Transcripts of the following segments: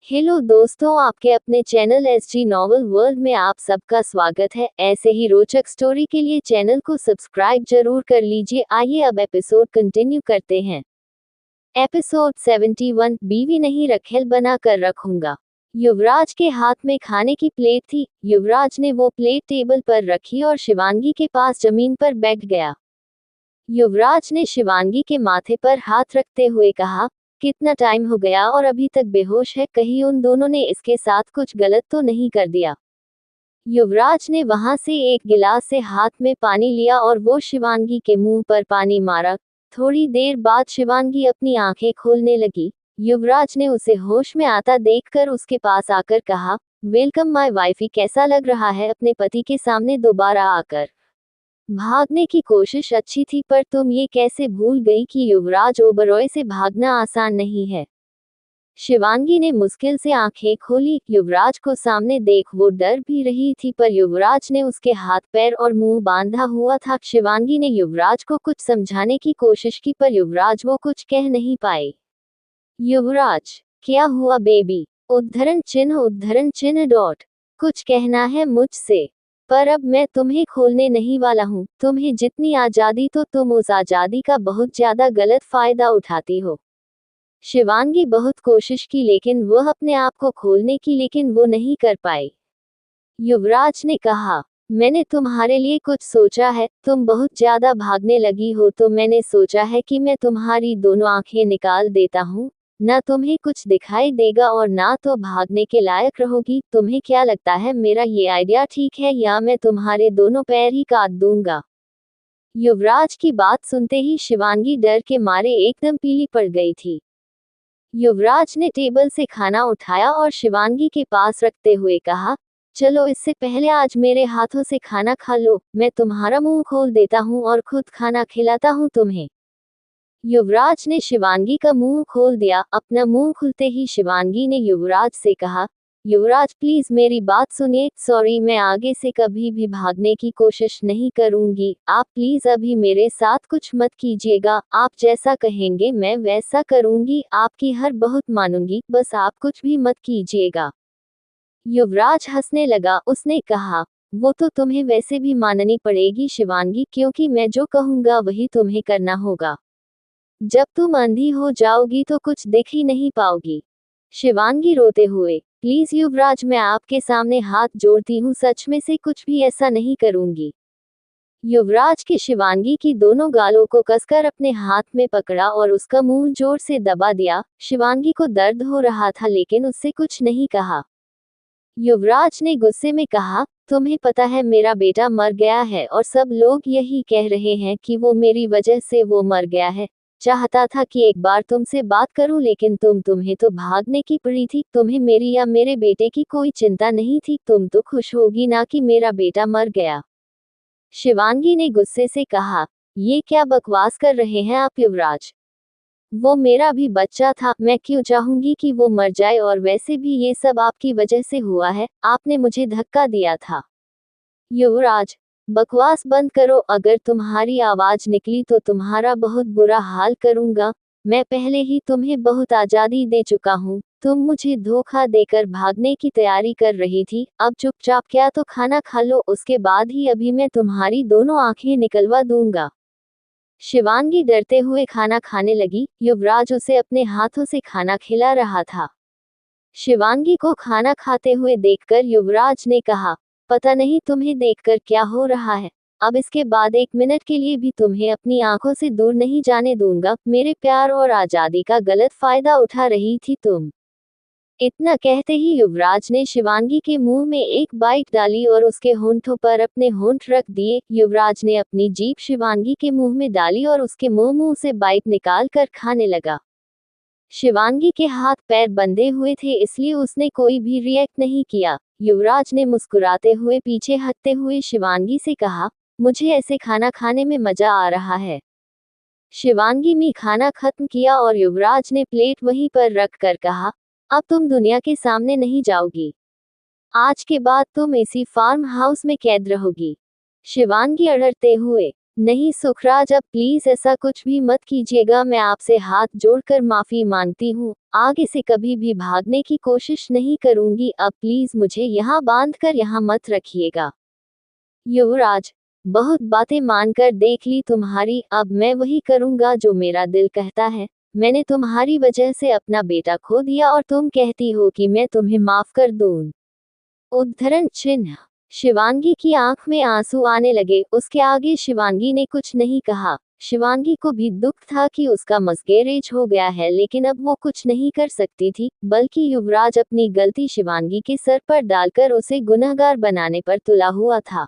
Hello दोस्तों, आपके अपने चैनल एसजी नॉवल वर्ल्ड में आप सबका स्वागत है। ऐसे ही रोचक स्टोरी के लिए चैनल को सब्सक्राइब जरूर कर लीजिए। आइए अब एपिसोड कंटिन्यू करते हैं। एपिसोड 71, बीवी नहीं रखेल बना कर रखूंगा। युवराज के हाथ में खाने की प्लेट थी। युवराज ने वो प्लेट टेबल पर रखी और शिवांगी के पास जमीन पर बैठ गया। युवराज ने शिवांगी के माथे पर हाथ रखते हुए कहा, कितना टाइम हो गया और अभी तक बेहोश है, कहीं उन दोनों ने इसके साथ कुछ गलत तो नहीं कर दिया। युवराज ने वहां से एक गिलास से हाथ में पानी लिया और वो शिवांगी के मुंह पर पानी मारा। थोड़ी देर बाद शिवांगी अपनी आंखें खोलने लगी। युवराज ने उसे होश में आता देखकर उसके पास आकर कहा, वेलकम माय वाइफी, कैसा लग रहा है अपने पति के सामने दोबारा आकर? भागने की कोशिश अच्छी थी, पर तुम ये कैसे भूल गई कि युवराज ओबरॉय से भागना आसान नहीं है? शिवांगी ने मुश्किल से आंखें खोली। युवराज को सामने देख वो डर भी रही थी, पर युवराज ने उसके हाथ पैर और मुंह बांधा हुआ था। शिवांगी ने युवराज को कुछ समझाने की कोशिश की, पर युवराज वो कुछ कह नहीं पाए। युवराज, क्या हुआ बेबी? उद्धरण चिन्ह डॉट। कुछ कहना है मुझसे? पर अब मैं तुम्हें खोलने नहीं वाला हूँ। तुम्हें जितनी आजादी तो तुम उस आजादी का बहुत ज्यादा गलत फायदा उठाती हो। शिवांगी बहुत कोशिश की लेकिन वह अपने आप को खोलने की, लेकिन वो नहीं कर पाई। युवराज ने कहा, मैंने तुम्हारे लिए कुछ सोचा है। तुम बहुत ज्यादा भागने लगी हो तो मैंने सोचा है कि मैं तुम्हारी दोनों आंखें निकाल देता हूँ। ना तुम्हें कुछ दिखाई देगा और ना तो भागने के लायक रहोगी। तुम्हें क्या लगता है, मेरा ये आइडिया ठीक है या मैं तुम्हारे दोनों पैर ही काट दूंगा? युवराज की बात सुनते ही शिवांगी डर के मारे एकदम पीली पड़ गई थी। युवराज ने टेबल से खाना उठाया और शिवांगी के पास रखते हुए कहा, चलो इससे पहले आज मेरे हाथों से खाना खा लो। मैं तुम्हारा मुंह खोल देता हूँ और खुद खाना खिलाता हूँ तुम्हें। युवराज ने शिवांगी का मुंह खोल दिया। अपना मुंह खुलते ही शिवांगी ने युवराज से कहा, युवराज प्लीज मेरी बात सुनिए। सॉरी, मैं आगे से कभी भी भागने की कोशिश नहीं करूंगी। आप प्लीज अभी मेरे साथ कुछ मत कीजिएगा। आप जैसा कहेंगे मैं वैसा करूंगी। आपकी हर बहुत मानूंगी, बस आप कुछ भी मत कीजिएगा। युवराज हंसने लगा। उसने कहा, वो तो तुम्हें वैसे भी माननी पड़ेगी शिवांगी, क्योंकि मैं जो कहूंगा वही तुम्हें करना होगा। जब तुम अंधी हो जाओगी तो कुछ देख ही नहीं पाओगी। शिवांगी रोते हुए, प्लीज युवराज, मैं आपके सामने हाथ जोड़ती हूँ, सच में से कुछ भी ऐसा नहीं करूंगी। युवराज की शिवांगी की दोनों गालों को कसकर अपने हाथ में पकड़ा और उसका मुंह जोर से दबा दिया। शिवांगी को दर्द हो रहा था लेकिन उससे कुछ नहीं कहा। युवराज ने गुस्से में कहा, तुम्हें पता है मेरा बेटा मर गया है और सब लोग यही कह रहे हैं कि वो मेरी वजह से वो मर गया है। चाहता था कि एक बार तुमसे बात करूं, लेकिन तुम्हें तो भागने की पड़ी थी। तुम्हें मेरी या मेरे बेटे की कोई चिंता नहीं थी। तुम तो खुश होगी ना कि मेरा बेटा मर गया। शिवांगी ने गुस्से से कहा, ये क्या बकवास कर रहे हैं आप युवराज? वो मेरा भी बच्चा था। मैं क्यों चाहूंगी कि वो मर जाए, और वैसे भी ये सब आपकी वजह से हुआ है। आपने मुझे धक्का दिया था। युवराज, बकवास बंद करो। अगर तुम्हारी आवाज निकली तो तुम्हारा बहुत बुरा हाल करूंगा। मैं पहले ही तुम्हें बहुत आजादी दे चुका हूँ। तुम मुझे धोखा देकर भागने की तैयारी कर रही थी। अब चुपचाप क्या तो खाना खा लो, उसके बाद ही अभी मैं तुम्हारी दोनों आंखें निकलवा दूंगा। शिवांगी डरते हुए खाना खाने लगी। युवराज उसे अपने हाथों से खाना खिला रहा था। शिवांगी को खाना खाते हुए देखकर युवराज ने कहा, पता नहीं तुम्हें देखकर क्या हो रहा है। अब इसके बाद एक मिनट के लिए भी तुम्हें अपनी आंखों से दूर नहीं जाने दूंगा। मेरे प्यार और आजादी का गलत फायदा उठा रही थी तुम। इतना कहते ही युवराज ने शिवांगी के मुंह में एक बाइट डाली और उसके होंठों पर अपने होंठ रख दिए। युवराज ने अपनी जीभ शिवांगी के मुंह में डाली और उसके मुंह से बाइट निकाल कर खाने लगा। शिवांगी के हाथ पैर बंधे हुए थे, इसलिए उसने कोई भी रिएक्ट नहीं किया। युवराज ने मुस्कुराते हुए पीछे हटते हुए शिवांगी से कहा, मुझे ऐसे खाना खाने में मजा आ रहा है। शिवांगी ने खाना खत्म किया और युवराज ने प्लेट वहीं पर रख कर कहा, अब तुम दुनिया के सामने नहीं जाओगी। आज के बाद तुम इसी फार्म हाउस में कैद रहोगी। शिवांगी अड़ते हुए, नहीं सुखराज, अब प्लीज ऐसा कुछ भी मत कीजिएगा, मैं आपसे हाथ जोड़कर माफी मांगती हूँ, आगे से कभी भी भागने की कोशिश नहीं करूंगी, अब प्लीज मुझे यहाँ बांध कर यहाँ मत रखिएगा। युवराज, बहुत बातें मानकर देख ली तुम्हारी, अब मैं वही करूंगा जो मेरा दिल कहता है। मैंने तुम्हारी वजह से अपना बेटा खो दिया और तुम कहती हो कि मैं तुम्हें माफ कर दूं। उद्धरण चिन्ह। शिवांगी की आंख में आंसू आने लगे, उसके आगे शिवांगी ने कुछ नहीं कहा। शिवांगी को भी दुख था कि उसका मस्कैरेज हो गया है, लेकिन अब वो कुछ नहीं कर सकती थी, बल्कि युवराज अपनी गलती शिवांगी के सर पर डालकर उसे गुनहगार बनाने पर तुला हुआ था।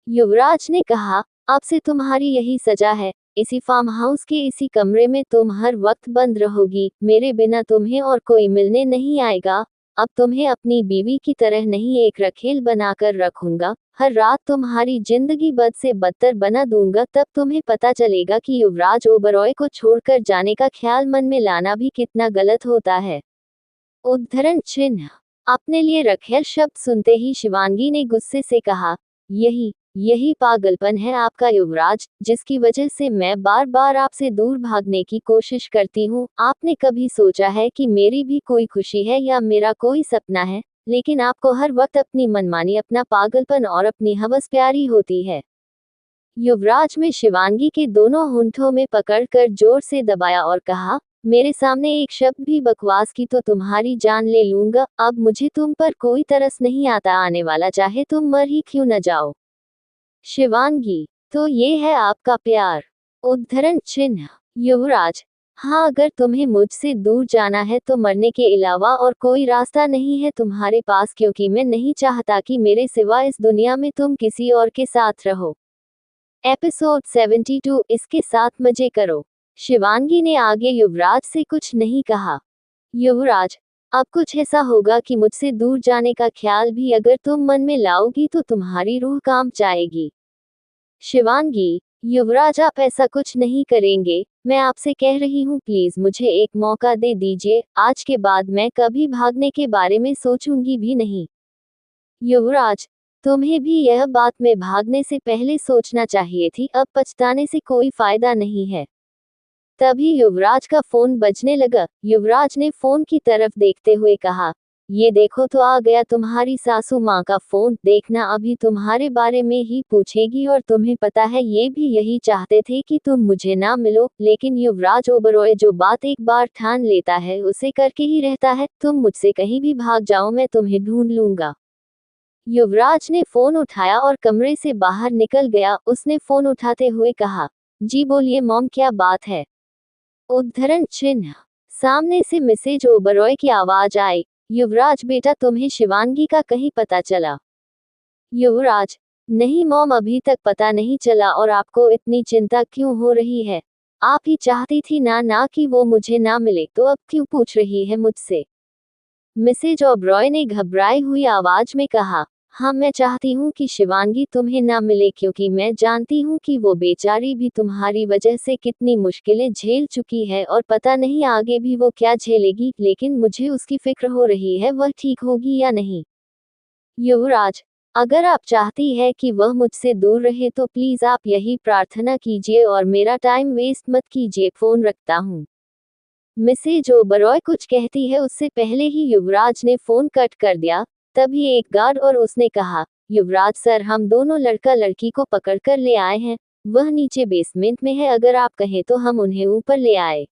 युवराज ने कहा, अब से तुम्हारी यही सजा है, इसी फार्म हाउस के इसी कमरे में तुम हर वक्त बंद रहोगी, मेरे बिना तुम्हें और कोई मिलने नहीं आएगा। अब तुम्हें अपनी बीवी की तरह नहीं, एक रखेल बनाकर रखूंगा, हर रात तुम्हारी जिंदगी बद से बदतर बना दूंगा, तब तुम्हें पता चलेगा कि युवराज ओबरॉय को छोड़कर जाने का ख्याल मन में लाना भी कितना गलत होता है। उद्धरण चिन्ह। अपने लिए रखेल शब्द सुनते ही शिवांगी ने गुस्से से कहा, यही यही पागलपन है आपका युवराज, जिसकी वजह से मैं बार बार आपसे दूर भागने की कोशिश करती हूँ। आपने कभी सोचा है कि मेरी भी कोई खुशी है या मेरा कोई सपना है? लेकिन आपको हर वक्त अपनी मनमानी, अपना पागलपन और अपनी हवस प्यारी होती है। युवराज में शिवांगी के दोनों होंठों में पकड़कर जोर से दबाया और कहा, मेरे सामने एक शब्द भी बकवास की तो तुम्हारी जान ले लूंगा। अब मुझे तुम पर कोई तरस नहीं आता आने वाला, चाहे तुम मर ही क्यों न जाओ। शिवांगी, तो ये है आपका प्यार? उद्धरण चिन्ह। युवराज, हाँ, अगर तुम्हें मुझसे दूर जाना है तो मरने के अलावा और कोई रास्ता नहीं है तुम्हारे पास, क्योंकि मैं नहीं चाहता कि मेरे सिवा इस दुनिया में तुम किसी और के साथ रहो। एपिसोड 72, इसके साथ मजे करो। शिवांगी ने आगे युवराज से कुछ नहीं कहा। युवराज, अब कुछ ऐसा होगा कि मुझसे दूर जाने का ख्याल भी अगर तुम मन में लाओगी तो तुम्हारी रूह कांप जाएगी। शिवांगी, युवराज आप ऐसा कुछ नहीं करेंगे, मैं आपसे कह रही हूँ, प्लीज मुझे एक मौका दे दीजिए, आज के बाद मैं कभी भागने के बारे में सोचूंगी भी नहीं। युवराज, तुम्हें भी यह बात में भागने से पहले सोचना चाहिए थी, अब पछताने से कोई फायदा नहीं है। तभी युवराज का फोन बजने लगा। युवराज ने फोन की तरफ देखते हुए कहा, ये देखो तो आ गया तुम्हारी सासू माँ का फोन, देखना अभी तुम्हारे बारे में ही पूछेगी, और तुम्हें पता है ये भी यही चाहते थे कि तुम मुझे ना मिलो, लेकिन युवराज ओबरॉय जो बात एक बार ठान लेता है उसे करके ही रहता है। तुम मुझसे कहीं भी भाग जाओ, मैं तुम्हें ढूंढ लूंगा। युवराज ने फोन उठाया और कमरे से बाहर निकल गया। उसने फोन उठाते हुए कहा, जी बोलिए मॉम, क्या बात है? उद्धरण चिन्ह। सामने से मिसेज ओबरॉय की आवाज आई, युवराज बेटा, तुम्हें शिवांगी का कहीं पता चला? युवराज, नहीं मॉम, अभी तक पता नहीं चला, और आपको इतनी चिंता क्यों हो रही है? आप ही चाहती थी ना कि वो मुझे ना मिले, तो अब क्यों पूछ रही है मुझसे? मिसेज ओबरॉय ने घबराई हुई आवाज में कहा, हाँ, मैं चाहती हूँ कि शिवांगी तुम्हें ना मिले, क्योंकि मैं जानती हूँ कि वो बेचारी भी तुम्हारी वजह से कितनी मुश्किलें झेल चुकी है, और पता नहीं आगे भी वो क्या झेलेगी, लेकिन मुझे उसकी फिक्र हो रही है, वह ठीक होगी या नहीं। युवराज, अगर आप चाहती है कि वह मुझसे दूर रहे तो प्लीज आप यही प्रार्थना कीजिए और मेरा टाइम वेस्ट मत कीजिए, फोन रखता हूँ। मिसेज ओबरॉय कुछ कहती है उससे पहले ही युवराज ने फोन कट कर दिया। तभी एक गार्ड और उसने कहा, युवराज सर, हम दोनों लड़का लड़की को पकड़कर ले आए हैं, वह नीचे बेसमेंट में है, अगर आप कहें तो हम उन्हें ऊपर ले आए।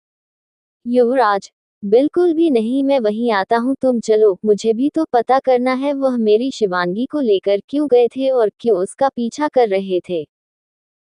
युवराज, बिल्कुल भी नहीं, मैं वहीं आता हूँ, तुम चलो, मुझे भी तो पता करना है वह मेरी शिवांगी को लेकर क्यों गए थे और क्यों उसका पीछा कर रहे थे।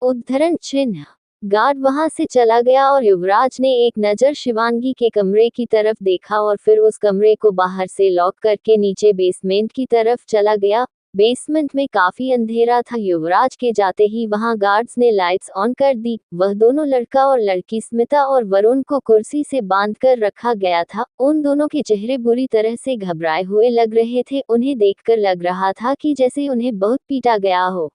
उद्धरण चिन्ह। गार्ड वहां से चला गया और युवराज ने एक नजर शिवांगी के कमरे की तरफ देखा और फिर उस कमरे को बाहर से लॉक करके नीचे बेसमेंट की तरफ चला गया। बेसमेंट में काफी अंधेरा था। युवराज के जाते ही वहां गार्ड्स ने लाइट्स ऑन कर दी। वह दोनों, लड़का और लड़की स्मिता और वरुण, को कुर्सी से बांधकर रखा गया था। उन दोनों के चेहरे बुरी तरह से घबराए हुए लग रहे थे। उन्हें देखकर लग रहा था कि जैसे उन्हें बहुत पीटा गया हो।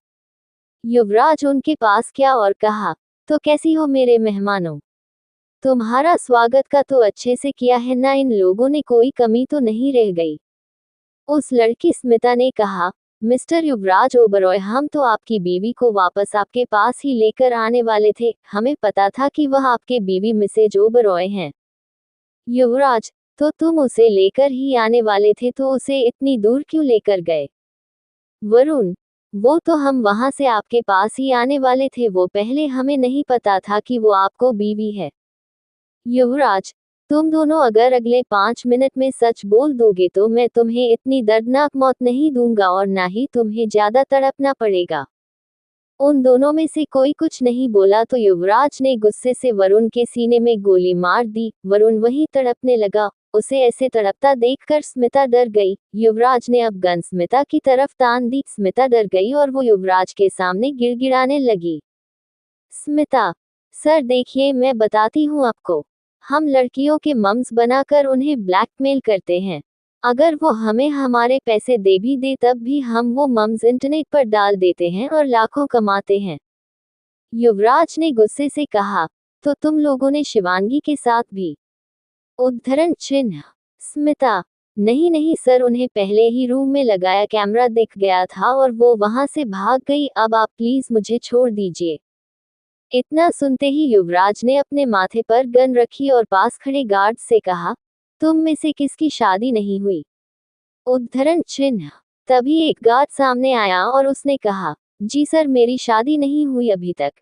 युवराज उनके पास गया और कहा, तो कैसी हो मेरे मेहमानों? तुम्हारा स्वागत का तो अच्छे से किया है ना, इन लोगों ने कोई कमी तो नहीं रह गई? उस लड़की स्मिता ने कहा, मिस्टर युवराज ओबरॉय, हम तो आपकी बीवी को वापस आपके पास ही लेकर आने वाले थे, हमें पता था कि वह आपके बीवी मिसेज ओबरॉय हैं। युवराज, तो तुम उसे लेकर ही आने वाले थे तो उसे इतनी दूर क्यों लेकर गए? वरुण, वो तो हम वहां से आपके पास ही आने वाले थे, वो पहले हमें नहीं पता था कि वो आपको बीवी है। युवराज, तुम दोनों अगर अगले 5 मिनट में सच बोल दोगे तो मैं तुम्हें इतनी दर्दनाक मौत नहीं दूंगा और ना ही तुम्हें ज्यादा तड़पना पड़ेगा। उन दोनों में से कोई कुछ नहीं बोला तो युवराज ने गुस्से से वरुण के सीने में गोली मार दी। वरुण वहीं तड़पने लगा। उसे ऐसे तड़पता देखकर स्मिता डर गई। युवराज ने अब गन स्मिता की तरफ तान दी। स्मिता डर गई और वो युवराज के सामने गिड़गिड़ाने लगी। स्मिता, सर देखिए, मैं बताती हूँ आपको, हम लड़कियों के मम्स बनाकर उन्हें ब्लैकमेल करते हैं। अगर वो हमें हमारे पैसे दे भी दे तब भी हम वो मम्स इंटरनेट पर डाल देते हैं और लाखों कमाते हैं। युवराज ने गुस्से से कहा, तो तुम लोगों ने शिवांगी के साथ भी? उद्धरण चिन्ह। स्मिता, नहीं नहीं सर, उन्हें पहले ही रूम में लगाया कैमरा दिख गया था और वो वहां से भाग गई। अब आप प्लीज मुझे छोड़ दीजिए। इतना सुनते ही युवराज ने अपने माथे पर गन रखी और पास खड़े गार्ड से कहा, तुम में से किसकी शादी नहीं हुई? उद्धरण चिन्ह। तभी एक गार्ड सामने आया और उसने कहा, जी सर, मेरी शादी नहीं हुई अभी तक।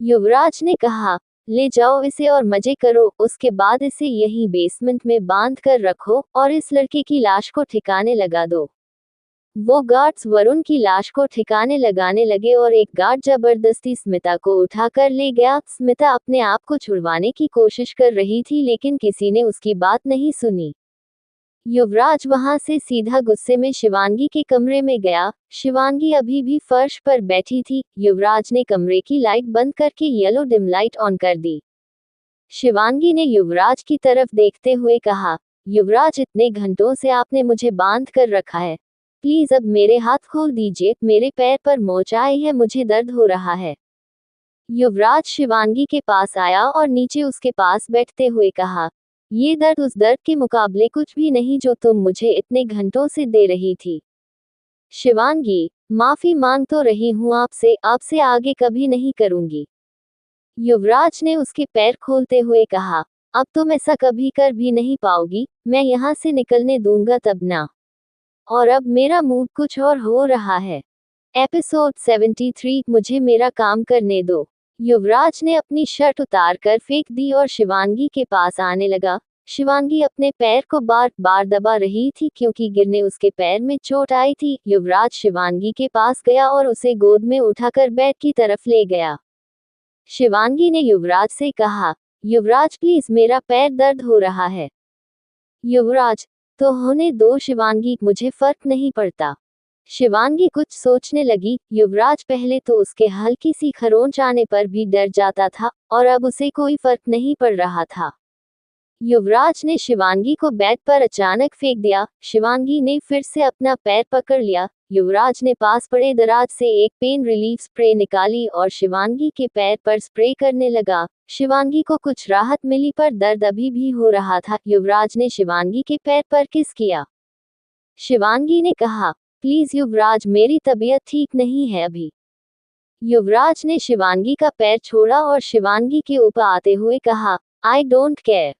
युवराज ने कहा, ले जाओ इसे और मजे करो, उसके बाद इसे यहीं बेसमेंट में बांध कर रखो और इस लड़के की लाश को ठिकाने लगा दो। वो गार्ड्स वरुण की लाश को ठिकाने लगाने लगे और एक गार्ड जबरदस्ती स्मिता को उठाकर ले गया। स्मिता अपने आप को छुड़वाने की कोशिश कर रही थी लेकिन किसी ने उसकी बात नहीं सुनी। युवराज वहां से सीधा गुस्से में शिवांगी के कमरे में गया। शिवांगी अभी भी फर्श पर बैठी थी। युवराज ने कमरे की लाइट बंद करके येलो डिम लाइट ऑन कर दी। शिवांगी ने युवराज की तरफ देखते हुए कहा, युवराज, इतने घंटों से आपने मुझे बांध कर रखा है, प्लीज अब मेरे हाथ खोल दीजिए, मेरे पैर पर मोच आई है, मुझे दर्द हो रहा है। युवराज शिवांगी के पास आया और नीचे उसके पास बैठते हुए कहा, ये दर्द उस दर्द के मुकाबले कुछ भी नहीं जो तुम मुझे इतने घंटों से दे रही थी। शिवांगी, माफी मांग तो रही हूं आपसे, आपसे आगे कभी नहीं करूंगी। युवराज ने उसके पैर खोलते हुए कहा, अब तुम ऐसा कभी कर भी नहीं पाओगी, मैं यहाँ से निकलने दूंगा तब ना। और अब मेरा मूड कुछ और हो रहा है। एपिसोड 73, मुझे मेरा काम करने दो। युवराज ने अपनी शर्ट उतार कर फेंक दी और शिवांगी के पास आने लगा। शिवांगी अपने पैर को बार बार दबा रही थी क्योंकि गिरने उसके पैर में चोट आई थी। युवराज शिवांगी के पास गया और उसे गोद में उठाकर बेड की तरफ ले गया। शिवांगी ने युवराज से कहा, युवराज प्लीज, मेरा पैर दर्द हो रहा है। युवराज, तो होने दो शिवांगी, मुझे फर्क नहीं पड़ता। शिवांगी कुछ सोचने लगी। युवराज पहले तो उसके हल्की सी खरोंच आने पर भी डर जाता था और अब उसे कोई फर्क नहीं पड़ रहा था। युवराज ने शिवांगी को बेड पर अचानक फेंक दिया। शिवांगी ने फिर से अपना पैर पकड़ लिया। युवराज ने पास पड़े दराज से एक पेन रिलीफ स्प्रे निकाली और शिवांगी के पैर पर स्प्रे करने लगा। शिवांगी को कुछ राहत मिली पर दर्द अभी भी हो रहा था। युवराज ने शिवांगी के पैर पर किस किया। शिवांगी ने कहा, प्लीज युवराज, मेरी तबीयत ठीक नहीं है अभी। युवराज ने शिवांगी का पैर छोड़ा और शिवांगी के ऊपर आते हुए कहा, आई डोंट केयर।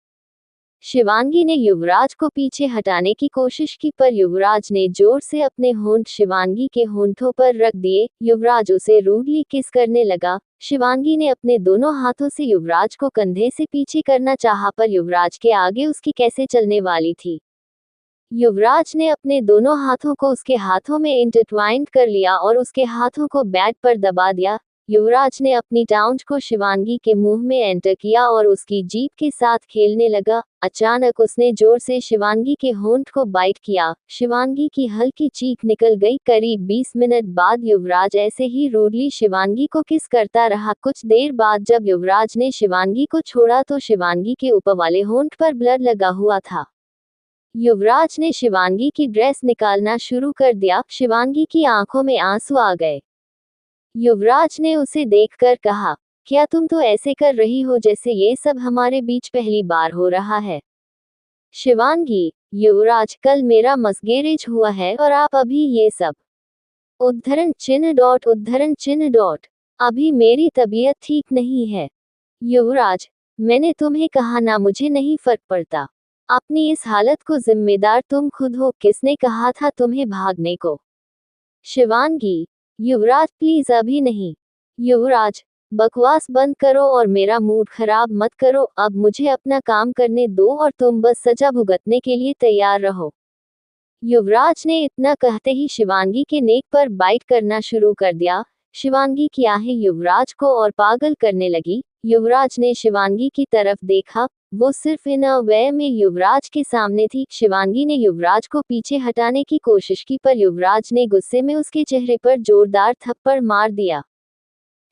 शिवांगी ने युवराज को पीछे हटाने की कोशिश की पर युवराज ने जोर से अपने होंठ शिवांगी के होंठों पर रख दिए। युवराज उसे रूडली किस करने लगा। शिवांगी ने अपने दोनों हाथों से युवराज को कंधे से पीछे करना चाहा पर युवराज के आगे उसकी कैसे चलने वाली थी। युवराज ने अपने दोनों हाथों को उसके हाथों में इंटरट्वाइंड कर लिया और उसके हाथों को बेड पर दबा दिया। युवराज ने अपनी टाउंज को शिवांगी के मुंह में एंटर किया और उसकी जीभ के साथ खेलने लगा। अचानक उसने जोर से शिवांगी के होंठ को बाइट किया। शिवांगी की हल्की चीख निकल गई। करीब 20 मिनट बाद युवराज ऐसे ही रूडली शिवांगी को किस करता रहा। कुछ देर बाद जब युवराज ने शिवांगी को छोड़ा तो शिवांगी के ऊपर वाले होंठ पर ब्लड लगा हुआ था। युवराज ने शिवांगी की ड्रेस निकालना शुरू कर दिया। शिवांगी की आंखों में आंसू आ गए। युवराज ने उसे देखकर कहा, क्या तुम तो ऐसे कर रही हो जैसे ये सब हमारे बीच पहली बार हो रहा है। शिवांगी, युवराज, कल मेरा मसगेरेज हुआ है और आप अभी ये सब उद्धरण चिन्ह. अभी मेरी तबीयत ठीक नहीं है. युवराज, मैंने तुम्हें कहा ना, मुझे नहीं फर्क पड़ता. अपनी इस हालत को जिम्मेदार तुम खुद हो. किसने कहा था तुम्हें भागने को? शिवांगी, युवराज प्लीज अभी नहीं. युवराज, बकवास बंद करो और मेरा मूड खराब मत करो. अब मुझे अपना काम करने दो और तुम बस सजा भुगतने के लिए तैयार रहो. युवराज ने इतना कहते ही शिवांगी के नेक पर बाइट करना शुरू कर दिया. शिवांगी की आहें युवराज को और पागल करने लगी. युवराज ने शिवांगी की तरफ देखा. वो सिर्फ इन अ वे में युवराज के सामने थी. शिवांगी ने युवराज को पीछे हटाने की कोशिश की पर युवराज ने गुस्से में उसके चेहरे पर जोरदार थप्पड़ मार दिया.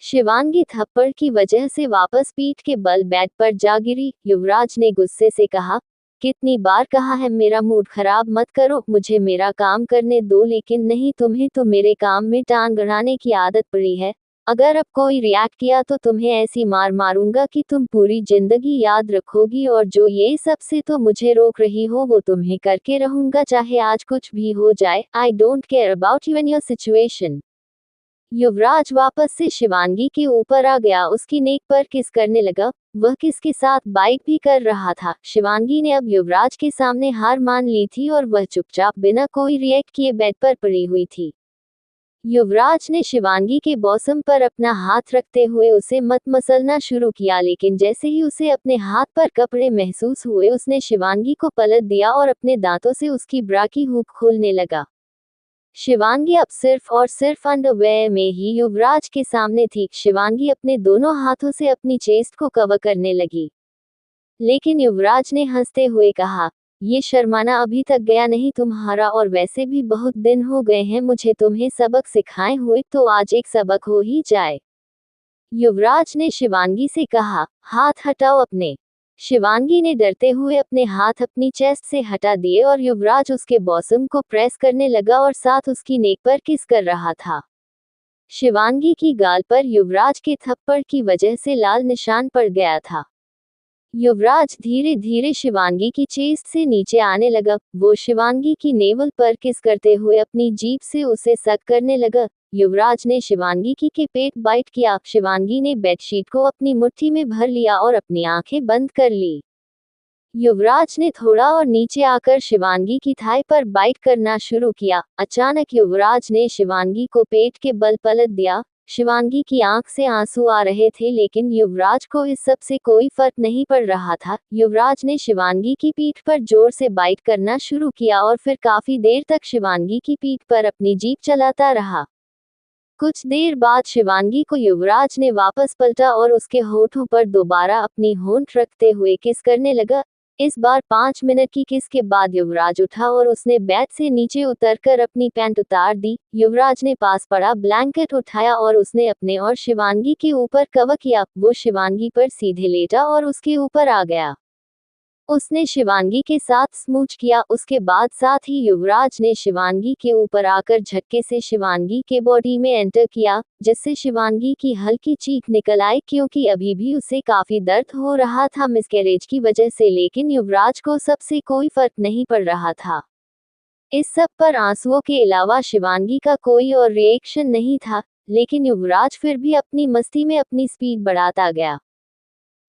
शिवांगी थप्पड़ की वजह से वापस पीठ के बल बेड पर जा गिरी. युवराज ने गुस्से से कहा, कितनी बार कहा है मेरा मूड खराब मत करो. मुझे मेरा काम करने दो. लेकिन नहीं, तुम्हें तो मेरे काम में टांग अड़ाने की आदत पड़ी है. अगर अब कोई रिएक्ट किया तो तुम्हें ऐसी मार मारूंगा कि तुम पूरी जिंदगी याद रखोगी. और जो ये सबसे तो मुझे रोक रही हो वो तुम्हें करके रहूंगा, चाहे आज कुछ भी हो जाए. I don't care about you and your situation. Yuvraj वापस से शिवांगी के ऊपर आ गया. उसकी नेक पर किस करने लगा. वह किस के साथ बाइट भी कर रहा था. शिवांगी ने अब युवराज के सामने हार मान ली थी और वह चुपचाप बिना कोई रिएक्ट किए बेड पर पड़ी हुई थी. युवराज ने शिवांगी के बॉसम पर अपना हाथ रखते हुए उसे मत मसलना शुरू किया. लेकिन जैसे ही उसे अपने हाथ पर कपड़े महसूस हुए उसने शिवांगी को पलट दिया और अपने दांतों से उसकी ब्रा की हुक खोलने लगा. शिवांगी अब सिर्फ और सिर्फ अंडरवेयर में ही युवराज के सामने थी. शिवांगी अपने दोनों हाथों से अपनी चेस्ट को कवर करने लगी. लेकिन युवराज ने हंसते हुए कहा, ये शर्माना अभी तक गया नहीं तुम्हारा. और वैसे भी बहुत दिन हो गए हैं मुझे तुम्हें सबक सिखाए हुए, तो आज एक सबक हो ही जाए. युवराज ने शिवांगी से कहा, हाथ हटाओ अपने. शिवांगी ने डरते हुए अपने हाथ अपनी चेस्ट से हटा दिए और युवराज उसके बॉसम को प्रेस करने लगा और साथ उसकी नेक पर किस कर रहा था. शिवांगी की गाल पर युवराज के थप्पड़ की वजह से लाल निशान पड़ गया था. युवराज धीरे धीरे शिवांगी की चेस्ट से नीचे आने लगा. वो शिवांगी की नेवल पर किस करते हुए अपनी जीभ से उसे सक करने लगा. युवराज ने शिवांगी की के पेट बाइट किया. शिवांगी ने बेडशीट को अपनी मुट्ठी में भर लिया और अपनी आंखें बंद कर ली. युवराज ने थोड़ा और नीचे आकर शिवांगी की थाई पर बाइट करना शुरू किया. अचानक युवराज ने शिवांगी को पेट के बल पलट दिया. शिवांगी की आंख से आंसू आ रहे थे लेकिन युवराज को इस सब से कोई फर्क नहीं पड़ रहा था. युवराज ने शिवांगी की पीठ पर जोर से बाइट करना शुरू किया और फिर काफी देर तक शिवांगी की पीठ पर अपनी जीभ चलाता रहा. कुछ देर बाद शिवांगी को युवराज ने वापस पलटा और उसके होठों पर दोबारा अपनी होंठ रखते हुए किस करने लगा. इस बार 5 मिनट की किस के बाद युवराज उठा और उसने बेड से नीचे उतरकर अपनी पैंट उतार दी. युवराज ने पास पड़ा ब्लैंकेट उठाया और उसने अपने और शिवांगी के ऊपर कवर किया. वो शिवांगी पर सीधे लेटा और उसके ऊपर आ गया. उसने शिवांगी के साथ स्मूच किया. उसके बाद साथ ही युवराज ने शिवांगी के ऊपर आकर झटके से शिवांगी के बॉडी में एंटर किया, जिससे शिवांगी की हल्की चीख निकल आई क्योंकि अभी भी उसे काफी दर्द हो रहा था मिसकैरेज की वजह से. लेकिन युवराज को सबसे कोई फर्क नहीं पड़ रहा था. इस सब पर आंसुओं के अलावा शिवांगी का कोई और रिएक्शन नहीं था. लेकिन युवराज फिर भी अपनी मस्ती में अपनी स्पीड बढ़ाता गया.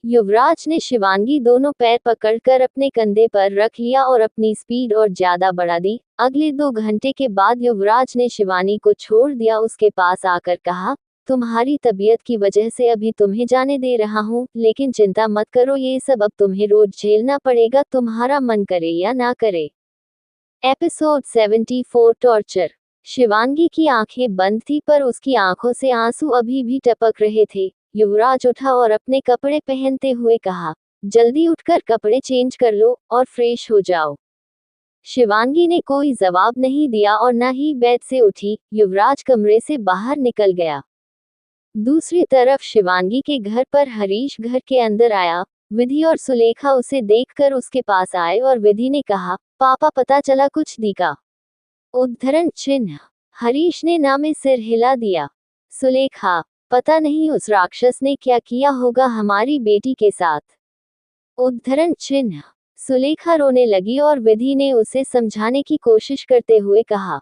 युवराज ने शिवांगी दोनों पैर पकड़कर अपने कंधे पर रख लिया और अपनी स्पीड और ज्यादा बढ़ा दी. अगले 2 घंटे के बाद युवराज ने शिवानी को छोड़ दिया. उसके पास आकर कहा, तुम्हारी तबीयत की वजह से अभी तुम्हें जाने दे रहा हूँ, लेकिन चिंता मत करो, ये सब अब तुम्हें रोज झेलना पड़ेगा, तुम्हारा मन करे या ना करे. Episode 74 torture. शिवांगी की आंखें बंद थी पर उसकी आंखों से आंसू अभी भी टपक रहे थे. युवराज उठा और अपने कपड़े पहनते हुए कहा, जल्दी उठकर कपड़े चेंज कर लो और फ्रेश हो जाओ. शिवांगी ने कोई जवाब नहीं दिया और न ही बेड से उठी. युवराज कमरे से बाहर निकल गया. दूसरी तरफ शिवांगी के घर पर हरीश घर के अंदर आया. विधि और सुलेखा उसे देखकर उसके पास आए और विधि ने कहा, पापा पता चला कुछ दिखा. उद्धरण चिन्ह. हरीश ने ना में सिर हिला दिया. सुलेखा, पता नहीं उस राक्षस ने क्या किया होगा हमारी बेटी के साथ. उद्धरण चिन्ह. सुलेखा रोने लगी और विधि ने उसे समझाने की कोशिश करते हुए कहा,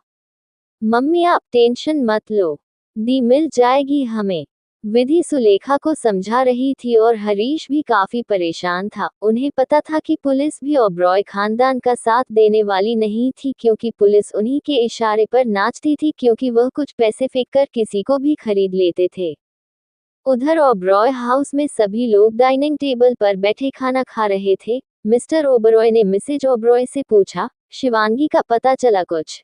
मम्मी आप टेंशन मत लो, दी मिल जाएगी हमें। विधि सुलेखा को समझा रही थी और हरीश भी काफी परेशान था। उन्हें पता था कि पुलिस भी ओबरॉय खानदान का साथ देने वाली नहीं थी, क्योंकि पुलिस उन्हीं के इशारे पर नाचती थी, क्योंकि वह कुछ पैसे फेंक कर किसी को भी खरीद लेते थे। उधर ओबरॉय हाउस में सभी लोग डाइनिंग टेबल पर बैठे खाना खा रहे थे। मिस्टर ओबरॉय ने मिसेज ओबरॉय से पूछा, शिवांगी का पता चला कुछ?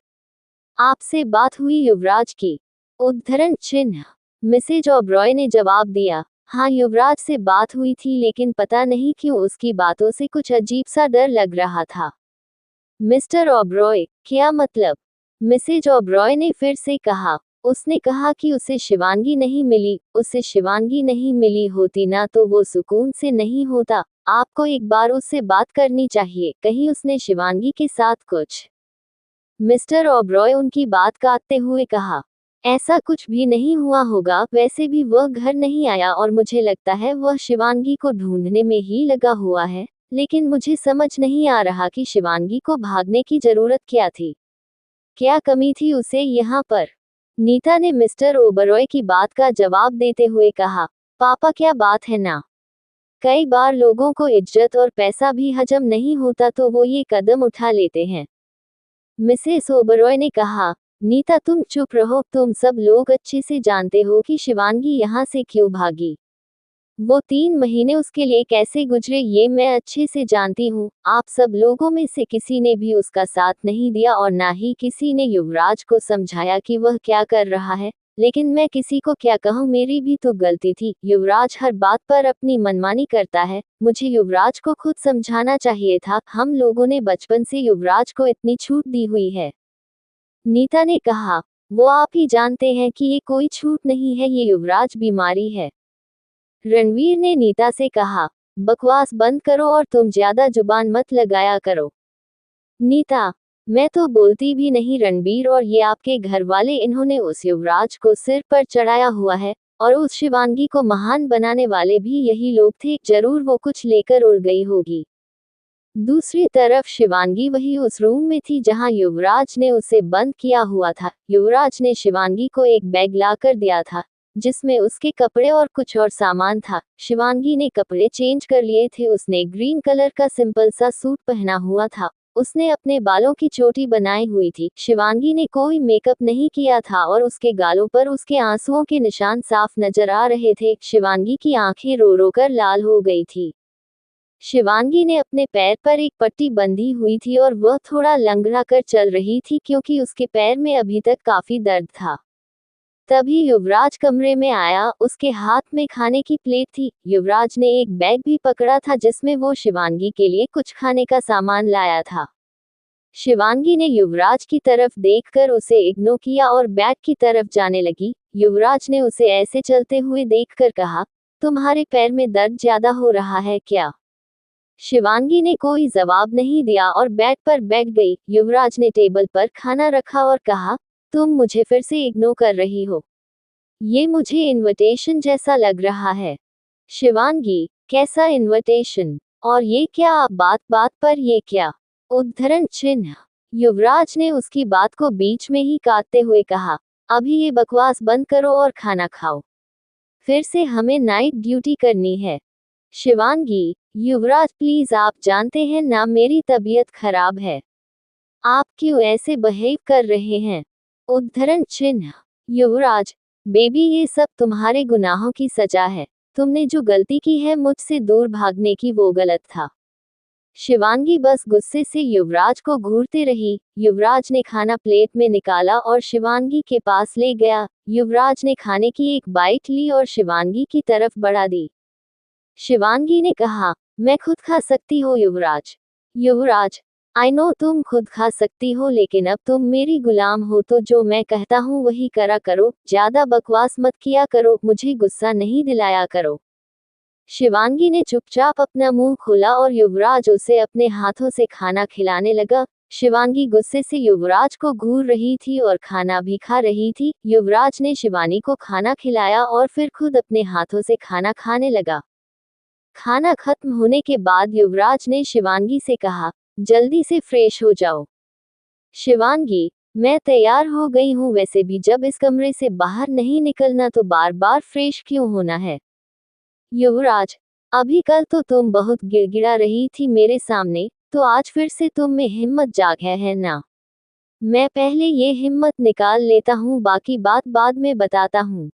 आपसे बात हुई युवराज की? उद्धरण चिन्ह। मिसेज ओबरॉय ने जवाब दिया, हाँ युवराज से बात हुई थी, लेकिन पता नहीं क्यों उसकी बातों से कुछ अजीब सा डर लग रहा था। मिस्टर ओबरॉय, क्या मतलब? मिसेज ओबरॉय ने फिर से कहा। उसने कहा कि उसे शिवांगी नहीं मिली। उसे शिवांगी नहीं मिली होती ना तो वो सुकून से नहीं होता। आपको एक बार उससे बात करनी चाहिए, कहीं उसने शिवांगी के साथ कुछ। मिस्टर ओबरॉय उनकी बात काटते हुए कहा, ऐसा कुछ भी नहीं हुआ होगा, वैसे भी वह घर नहीं आया और मुझे लगता है वह शिवांगी को ढूंढने में ही लगा हुआ है, लेकिन मुझे समझ नहीं आ रहा कि शिवांगी को भागने की जरूरत क्या थी। क्या कमी थी उसे यहाँ पर? नीता ने मिस्टर ओबरॉय की बात का जवाब देते हुए कहा, पापा क्या बात है ना, कई बार लोगों को इज्जत और पैसा भी हजम नहीं होता तो वो ये कदम उठा लेते हैं। मिसेस ओबरॉय ने कहा, नीता तुम चुप रहो, तुम सब लोग अच्छे से जानते हो कि शिवांगी यहाँ से क्यों भागी। वो 3 महीने उसके लिए कैसे गुजरे ये मैं अच्छे से जानती हूँ। आप सब लोगों में से किसी ने भी उसका साथ नहीं दिया और ना ही किसी ने युवराज को समझाया कि वह क्या कर रहा है। लेकिन मैं किसी को क्या कहूँ, मेरी भी तो गलती थी। युवराज हर बात पर अपनी मनमानी करता है, मुझे युवराज को खुद समझाना चाहिए था। हम लोगों ने बचपन से युवराज को इतनी छूट दी हुई है। नीता ने कहा, वो आप ही जानते हैं कि ये कोई छूट नहीं है, ये युवराज बीमारी है। रणवीर ने नीता से कहा, बकवास बंद करो और तुम ज्यादा जुबान मत लगाया करो। नीता, मैं तो बोलती भी नहीं रणबीर, और ये आपके घर वाले, इन्होंने उस युवराज को सिर पर चढ़ाया हुआ है, और उस शिवांगी को महान बनाने वाले भी यही लोग थे। जरूर वो कुछ लेकर उड़ गई होगी। दूसरी तरफ शिवांगी वही उस रूम में थी जहां युवराज ने उसे बंद किया हुआ था। युवराज ने शिवांगी को एक बैग लाकर दिया था, जिसमें उसके कपड़े और कुछ और सामान था। शिवांगी ने कपड़े चेंज कर लिए थे। उसने ग्रीन कलर का सिंपल सा सूट पहना हुआ था। उसने अपने बालों की चोटी बनाई हुई थी। शिवांगी ने कोई मेकअप नहीं किया था और उसके गालों पर उसके आंसुओं के निशान साफ नजर आ रहे थे। शिवांगी की आंखें रो रो कर लाल हो गई थी। शिवांगी ने अपने पैर पर एक पट्टी बंधी हुई थी और वह थोड़ा लंगड़ा कर चल रही थी, क्योंकि उसके पैर में अभी तक काफी दर्द था। तभी युवराज कमरे में आया। उसके हाथ में खाने की प्लेट थी। युवराज ने एक बैग भी पकड़ा था जिसमें वो शिवांगी के लिए कुछ खाने का सामान लाया था। शिवांगी ने युवराज की तरफ देखकर उसे इग्नोर किया और बैग की तरफ जाने लगी। युवराज ने उसे ऐसे चलते हुए देखकर कहा, तुम्हारे पैर में दर्द ज्यादा हो रहा है क्या? शिवांगी ने कोई जवाब नहीं दिया और बेड पर बैठ गई। युवराज ने टेबल पर खाना रखा और कहा, तुम मुझे फिर से इग्नोर कर रही हो। ये मुझे इनविटेशन जैसा लग रहा है। शिवांगी, कैसा इनविटेशन? और ये क्या, आप बात बात पर ये क्या? उद्धरण चिन्ह। युवराज ने उसकी बात को बीच में ही काटते हुए कहा, अभी ये बकवास बंद करो और खाना खाओ, फिर से हमें नाइट ड्यूटी करनी है। शिवांगी, युवराज प्लीज, आप जानते हैं ना मेरी तबीयत खराब है, आप क्यों ऐसे बिहेव कर रहे हैं? उद्धरण चिन्ह। युवराज, बेबी ये सब तुम्हारे गुनाहों की सजा है। तुमने जो गलती की है मुझसे दूर भागने की, वो गलत था। शिवांगी बस गुस्से से युवराज को घूरते रही। युवराज ने खाना प्लेट में निकाला और शिवांगी के पास ले गया। युवराज ने खाने की एक बाइट ली और शिवांगी की तरफ बढ़ा दी। शिवांगी ने कहा, मैं खुद खा सकती हो युवराज। युवराज, आई नो तुम खुद खा सकती हो, लेकिन अब तुम मेरी गुलाम हो, तो जो मैं कहता हूँ वही करा करो। ज्यादा बकवास मत किया करो, मुझे गुस्सा नहीं दिलाया करो। शिवांगी ने चुपचाप अपना मुंह खोला और युवराज उसे अपने हाथों से खाना खिलाने लगा। शिवांगी गुस्से से युवराज को घूर रही थी और खाना भी खा रही थी। युवराज ने शिवानी को खाना खिलाया और फिर खुद अपने हाथों से खाना खाने लगा। खाना खत्म होने के बाद युवराज ने शिवांगी से कहा, जल्दी से फ्रेश हो जाओ। शिवांगी, मैं तैयार हो गई हूँ, वैसे भी जब इस कमरे से बाहर नहीं निकलना तो बार बार फ्रेश क्यों होना है? युवराज, अभी कल तो तुम बहुत गिड़गिड़ा रही थी मेरे सामने, तो आज फिर से तुम में हिम्मत जाग है ना? मैं पहले ये हिम्मत निकाल लेता हूँ, बाकी बात बाद में बताता हूँ।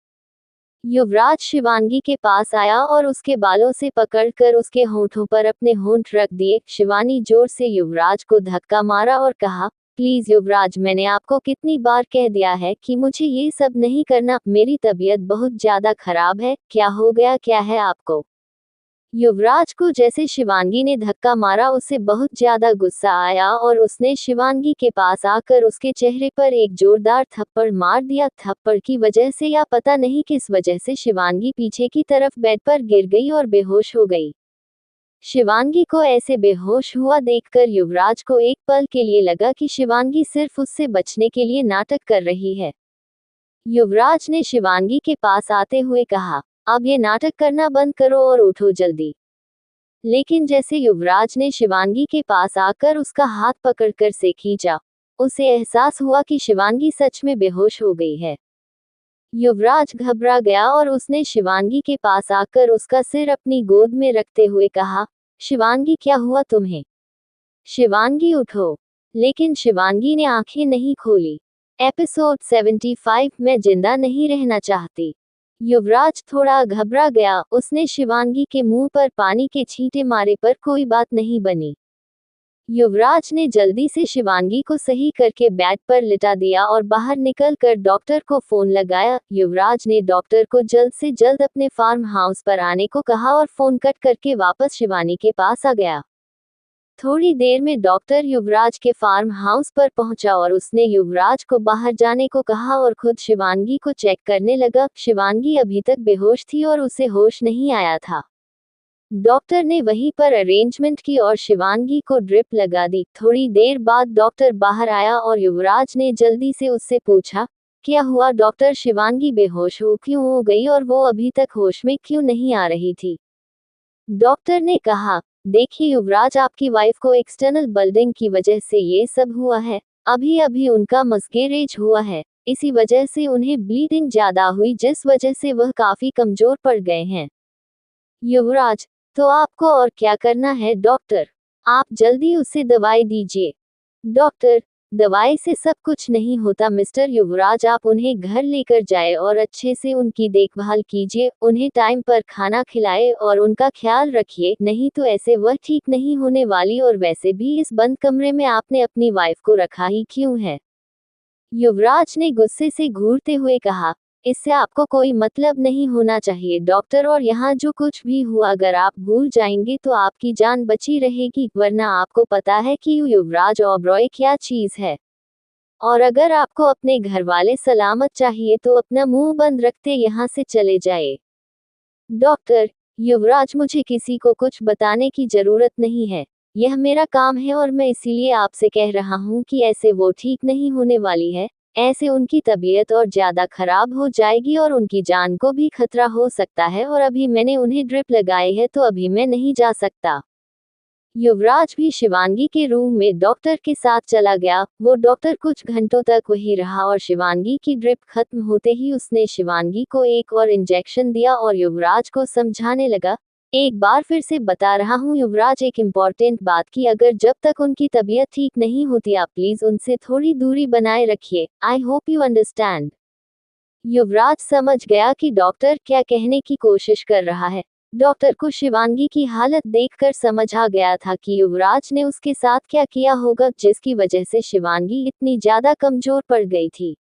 युवराज शिवांगी के पास आया और उसके बालों से पकड़कर उसके होंठों पर अपने होंठ रख दिए। शिवानी जोर से युवराज को धक्का मारा और कहा, प्लीज युवराज, मैंने आपको कितनी बार कह दिया है कि मुझे ये सब नहीं करना, मेरी तबीयत बहुत ज्यादा खराब है, क्या हो गया, क्या है आपको? युवराज को जैसे शिवांगी ने धक्का मारा उसे बहुत ज्यादा गुस्सा आया और उसने शिवांगी के पास आकर उसके चेहरे पर एक जोरदार थप्पड़ मार दिया। थप्पड़ की वजह से या पता नहीं किस वजह से शिवांगी पीछे की तरफ बेड पर गिर गई और बेहोश हो गई। शिवांगी को ऐसे बेहोश हुआ देखकर युवराज को एक पल के लिए लगा कि शिवांगी सिर्फ उससे बचने के लिए नाटक कर रही है। युवराज ने शिवांगी के पास आते हुए कहा, अब ये नाटक करना बंद करो और उठो जल्दी। लेकिन जैसे युवराज ने शिवांगी के पास आकर उसका हाथ पकड़कर से खींचा, उसे एहसास हुआ कि शिवांगी सच में बेहोश हो गई है। युवराज घबरा गया और उसने शिवांगी के पास आकर उसका सिर अपनी गोद में रखते हुए कहा, शिवांगी, क्या हुआ तुम्हें? शिवांगी, उठो। लेकिन शिवांगी ने आंखें नहीं खोली। एपिसोड 75, मैं जिंदा नहीं रहना चाहती। युवराज थोड़ा घबरा गया, उसने शिवांगी के मुंह पर पानी के छींटे मारे पर कोई बात नहीं बनी। युवराज ने जल्दी से शिवांगी को सही करके बेड पर लिटा दिया और बाहर निकल कर डॉक्टर को फोन लगाया। युवराज ने डॉक्टर को जल्द से जल्द अपने फार्म हाउस पर आने को कहा और फोन कट करके वापस शिवानी के पास आ गया। थोड़ी देर में डॉक्टर युवराज के फार्म हाउस पर पहुंचा और उसने युवराज को बाहर जाने को कहा और खुद शिवांगी को चेक करने लगा। शिवांगी अभी तक बेहोश थी और उसे होश नहीं आया था। डॉक्टर ने वहीं पर अरेंजमेंट की और शिवांगी को ड्रिप लगा दी। थोड़ी देर बाद डॉक्टर बाहर आया और युवराज ने जल्दी से उससे पूछा, क्या हुआ डॉक्टर? शिवांगी बेहोश क्यों हो गई और वो अभी तक होश में क्यों नहीं आ रही थी? डॉक्टर ने कहा, देखिए युवराज, आपकी वाइफ को एक्सटर्नल ब्लीडिंग की वजह से ये सब हुआ है। अभी अभी उनका मिसकैरेज हुआ है, इसी वजह से उन्हें ब्लीडिंग ज्यादा हुई, जिस वजह से वह काफी कमजोर पड़ गए हैं। युवराज, तो आपको और क्या करना है डॉक्टर? आप जल्दी उसे दवाई दीजिए। डॉक्टर, दवाई से सब कुछ नहीं होता मिस्टर युवराज, आप उन्हें घर लेकर जाए और अच्छे से उनकी देखभाल कीजिए, उन्हें टाइम पर खाना खिलाए और उनका ख्याल रखिए, नहीं तो ऐसे वह ठीक नहीं होने वाली। और वैसे भी इस बंद कमरे में आपने अपनी वाइफ को रखा ही क्यों है? युवराज ने गुस्से से घूरते हुए कहा, इससे आपको कोई मतलब नहीं होना चाहिए डॉक्टर, और यहाँ जो कुछ भी हुआ अगर आप भूल जाएंगे तो आपकी जान बची रहेगी, वरना आपको पता है कि युवराज ओबरॉय क्या चीज है। और अगर आपको अपने घर वाले सलामत चाहिए तो अपना मुंह बंद रखते यहाँ से चले जाए। डॉक्टर, युवराज, मुझे किसी को कुछ बताने की जरूरत नहीं है, यह मेरा काम है और मैं इसीलिए आपसे कह रहा हूँ कि ऐसे वो ठीक नहीं होने वाली है, ऐसे उनकी तबीयत और ज्यादा खराब हो जाएगी और उनकी जान को भी खतरा हो सकता है, और अभी मैंने उन्हें ड्रिप लगाई है तो अभी मैं नहीं जा सकता। युवराज भी शिवांगी के रूम में डॉक्टर के साथ चला गया। वो डॉक्टर कुछ घंटों तक वही रहा और शिवांगी की ड्रिप खत्म होते ही उसने शिवांगी को एक और इंजेक्शन दिया और युवराज को समझाने लगा, एक बार फिर से बता रहा हूँ युवराज, एक इम्पॉर्टेंट बात की, अगर जब तक उनकी तबीयत ठीक नहीं होती आप प्लीज उनसे थोड़ी दूरी बनाए रखिए। I hope you understand. Yuvraj समझ गया कि डॉक्टर क्या कहने की कोशिश कर रहा है। डॉक्टर को शिवांगी की हालत देखकर समझ आ गया था कि युवराज ने उसके साथ क्या किया होगा, जिसकी वजह से शिवांगी इतनी ज्यादा कमजोर पड़ गई थी।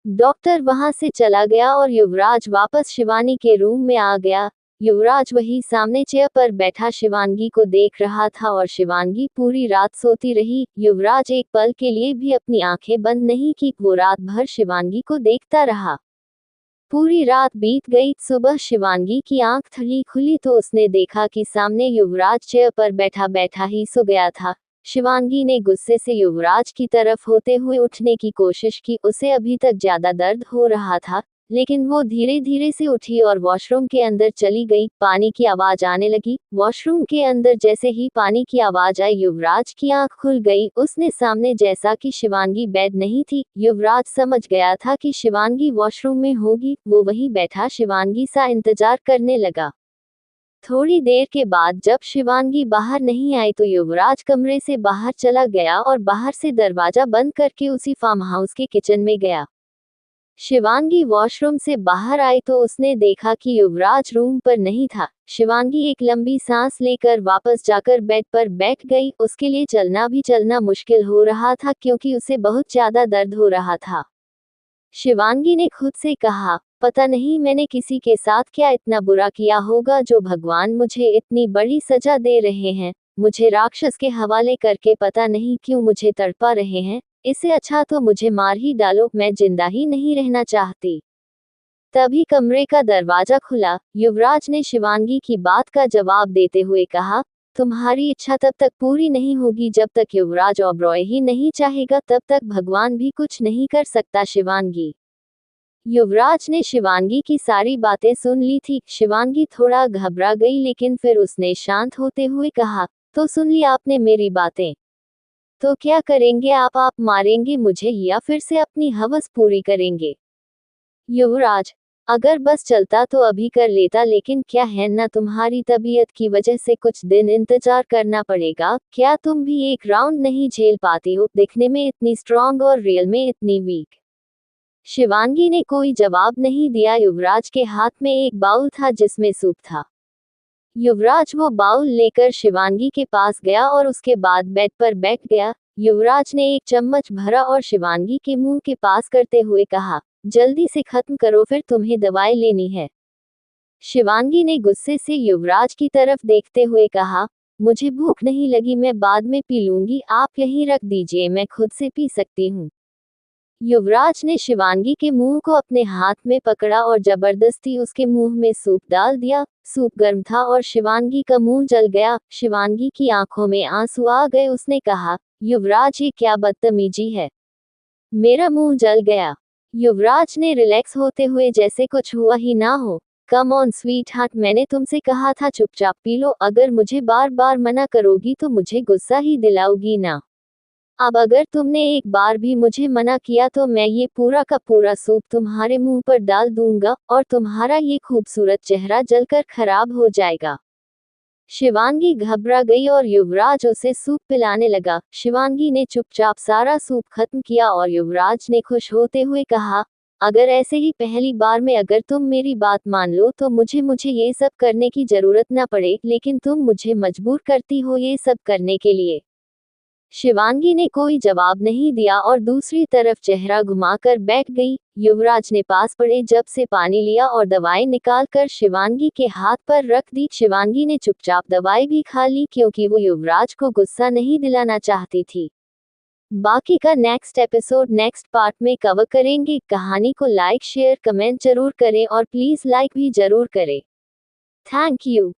डॉक्टर वहां से चला गया और युवराज वापस शिवानी के रूम में आ गया। युवराज वही सामने चेयर पर बैठा शिवांगी को देख रहा था और शिवांगी पूरी रात सोती रही। युवराज एक पल के लिए भी अपनी आंखें बंद नहीं की, वो रात भर शिवांगी को देखता रहा। पूरी रात बीत गई। सुबह शिवांगी की आंख थली खुली तो उसने देखा कि सामने युवराज चेयर पर बैठा बैठा ही सो गया था। शिवांगी ने गुस्से से युवराज की तरफ होते हुए उठने की कोशिश की, उसे अभी तक ज्यादा दर्द हो रहा था, लेकिन वो धीरे धीरे से उठी और वॉशरूम के अंदर चली गई। पानी की आवाज आने लगी। वॉशरूम के अंदर जैसे ही पानी की आवाज आई, युवराज की आंख खुल गई। उसने सामने जैसा कि शिवांगी बेड नहीं थी, युवराज समझ गया था कि शिवांगी वॉशरूम में होगी। वो वहीं बैठा शिवांगी सा इंतजार करने लगा। थोड़ी देर के बाद जब शिवांगी बाहर नहीं आई तो युवराज कमरे से बाहर चला गया और बाहर से दरवाजा बंद करके उसी फार्म हाउस के किचन में गया। शिवांगी वॉशरूम से बाहर आई तो उसने देखा कि युवराज रूम पर नहीं था। शिवांगी एक लंबी सांस लेकर वापस जाकर बेड पर बैठ गई। उसके लिए चलना मुश्किल हो रहा था क्योंकि उसे बहुत ज्यादा दर्द हो रहा था। शिवांगी ने खुद से कहा, पता नहीं मैंने किसी के साथ क्या इतना बुरा किया होगा जो भगवान मुझे इतनी बड़ी सजा दे रहे हैं। मुझे राक्षस के हवाले करके पता नहीं क्यों मुझे तड़पा रहे हैं। इससे अच्छा तो मुझे मार ही डालो, मैं जिंदा ही नहीं रहना चाहती। तभी कमरे का दरवाजा खुला। युवराज ने शिवांगी की बात का जवाब देते हुए कहा, तुम्हारी इच्छा तब तक पूरी नहीं होगी जब तक युवराज ओबरॉय ही नहीं चाहेगा, तब तक भगवान भी कुछ नहीं कर सकता। शिवांगी। युवराज ने शिवांगी की सारी बातें सुन ली थी। शिवांगी थोड़ा घबरा गई, लेकिन फिर उसने शांत होते हुए कहा, तो सुन ली आपने मेरी बातें। तो क्या करेंगे आप मारेंगे मुझे या फिर से अपनी हवस पूरी करेंगे? युवराज, अगर बस चलता तो अभी कर लेता, लेकिन क्या है ना, तुम्हारी तबीयत की वजह से कुछ दिन इंतजार करना पड़ेगा। क्या तुम भी एक राउंड नहीं झेल पाती हो? दिखने में इतनी स्ट्रांग और रियल में इतनी वीक। शिवांगी ने कोई जवाब नहीं दिया। युवराज के हाथ में एक बाउल था जिसमें सूप था। युवराज वो बाउल लेकर शिवांगी के पास गया और उसके बाद बेड पर बैठ गया। युवराज ने एक चम्मच भरा और शिवांगी के मुंह के पास करते हुए कहा, जल्दी से खत्म करो, फिर तुम्हें दवाई लेनी है। शिवांगी ने गुस्से से युवराज की तरफ देखते हुए कहा, मुझे भूख नहीं लगी, मैं बाद में पी लूंगी, आप यहीं रख दीजिए, मैं खुद से पी सकती हूँ। युवराज ने शिवांगी के मुंह को अपने हाथ में पकड़ा और जबरदस्ती उसके मुंह में सूप डाल दिया। सूप गर्म था और शिवांगी का मुंह जल गया। शिवांगी की आंखों में आंसू आ गए। उसने कहा, युवराज ये क्या बदतमीजी है, मेरा मुंह जल गया। युवराज ने रिलैक्स होते हुए जैसे कुछ हुआ ही ना हो, कम ऑन स्वीट हार्ट, मैंने तुमसे कहा था चुपचाप पी लो। अगर मुझे बार बार मना करोगी तो मुझे गुस्सा ही दिलाओगी ना। अब अगर तुमने एक बार भी मुझे मना किया तो मैं ये पूरा का पूरा सूप तुम्हारे मुंह पर डाल दूंगा और तुम्हारा ये खूबसूरत चेहरा जलकर खराब हो जाएगा। शिवांगी घबरा गई और युवराज उसे सूप पिलाने लगा। शिवांगी ने चुपचाप सारा सूप खत्म किया और युवराज ने खुश होते हुए कहा, अगर ऐसे ही पहली बार में अगर तुम मेरी बात मान लो तो मुझे ये सब करने की जरूरत ना पड़े, लेकिन तुम मुझे मजबूर करती हो ये सब करने के लिए। शिवांगी ने कोई जवाब नहीं दिया और दूसरी तरफ चेहरा घुमाकर बैठ गई। युवराज ने पास पड़े जब से पानी लिया और दवाई निकालकर शिवांगी के हाथ पर रख दी। शिवांगी ने चुपचाप दवाई भी खा ली क्योंकि वो युवराज को गुस्सा नहीं दिलाना चाहती थी। बाकी का नेक्स्ट एपिसोड नेक्स्ट पार्ट में कवर करेंगे। कहानी को लाइक शेयर कमेंट जरूर करें और प्लीज लाइक भी जरूर करें। Thank you.